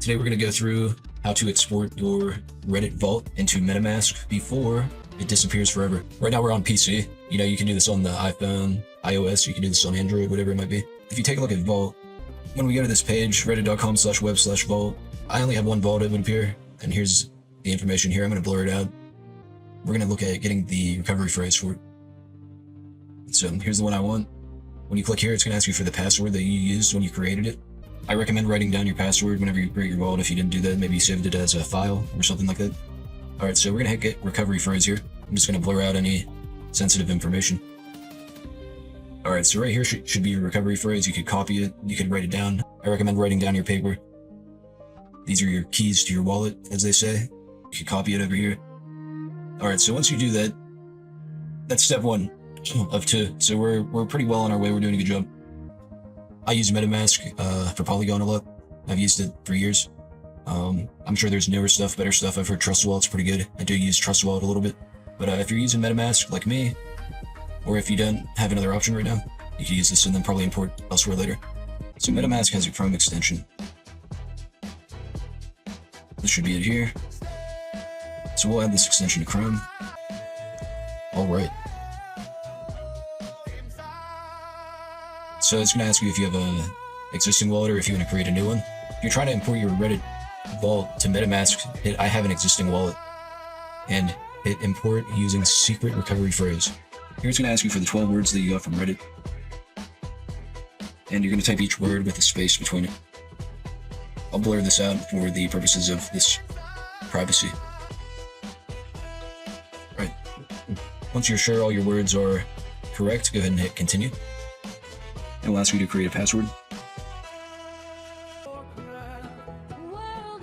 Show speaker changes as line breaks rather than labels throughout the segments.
Today we're going to go through how to export your Reddit vault into MetaMask before it disappears forever. Right now we're on PC. You can do this on the iPhone, iOS, you can do this on Android, whatever it might be. If you take a look at Vault, when we go to this page, reddit.com/web/vault, I only have one vault open here, and here's the information here. I'm going to blur it out. We're going to look at getting the recovery phrase for it. So here's the one I want. When you click here, it's going to ask you for the password that you used when you created it. I recommend writing down your password whenever you create your vault. If you didn't do that, maybe you saved it as a file or something like that. Alright, so we're going to hit get recovery phrase here. I'm just going to blur out any sensitive information. Alright, so right here should be your recovery phrase. You could copy it, you could write it down. I recommend writing down your paper. These are your keys to your wallet, as they say. You could copy it over here. Alright, so once you do that, that's step one of two. So we're pretty well on our way. We're doing a good job. I use MetaMask for Polygon a lot. I've used it for years. I'm sure there's newer stuff, better stuff. I've heard Trust Wallet's pretty good. I do use Trust Wallet a little bit. But if you're using MetaMask like me, or if you don't have another option right now, you can use this and then probably import elsewhere later. So MetaMask has a Chrome extension. This should be it here. So we'll add this extension to Chrome. Alright. So it's going to ask you if you have an existing wallet or if you want to create a new one. If you're trying to import your Reddit vault to MetaMask, hit I have an existing wallet and hit import using secret recovery phrase. Here it's going to ask you for the 12 words that you got from Reddit. And you're going to type each word with a space between it. I'll blur this out for the purposes of this privacy. Right. Once you're sure all your words are correct, go ahead and hit continue. It will ask you to create a password.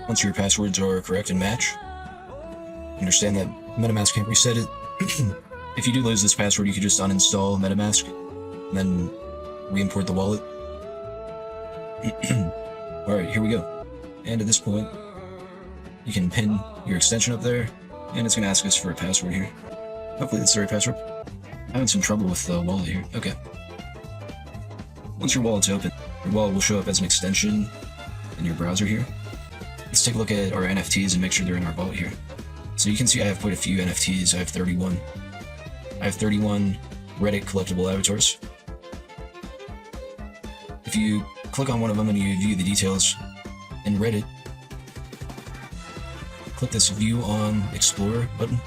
Once your passwords are correct and match, understand that MetaMask can't reset it. If you do lose this password, you can just uninstall MetaMask and then re-import the wallet. Alright, here we go. And at this point, you can pin your extension up there, and it's going to ask us for a password here. Hopefully that's the right password. I'm having some trouble with the wallet here. Okay. Once your wallet's open, your wallet will show up as an extension in your browser here. Let's take a look at our NFTs and make sure they're in our vault here. So you can see I have quite a few NFTs. I have 31. I have 31 Reddit Collectible Avatars. If you click on one of them and you view the details in Reddit, click this View on Explorer button.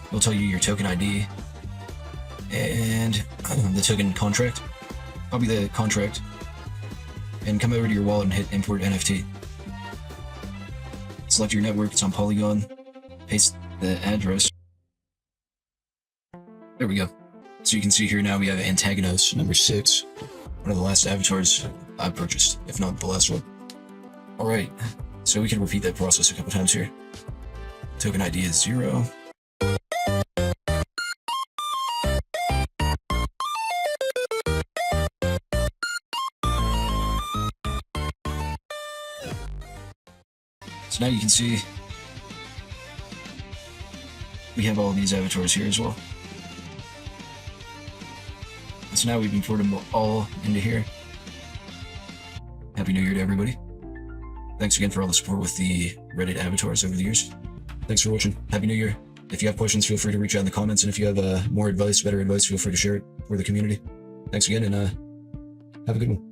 It'll tell you your token ID and the token contract. Copy the contract and come over to your wallet and hit Import NFT. Select your network, it's on Polygon, paste the address. There we go. So you can see here now we have Antagonos number 6, one of the last avatars I've purchased, if not the last one. Alright, so we can repeat that process a couple times here. Token ID is 0. So now you can see we have all these avatars here as well. So now we've imported them all into here. Happy New Year to everybody. Thanks again for all the support with the Reddit avatars over the years. Thanks for watching. Happy New Year. If you have questions, feel free to reach out in the comments, and if you have more advice, better advice, feel free to share it for the community. Thanks again, and have a good one.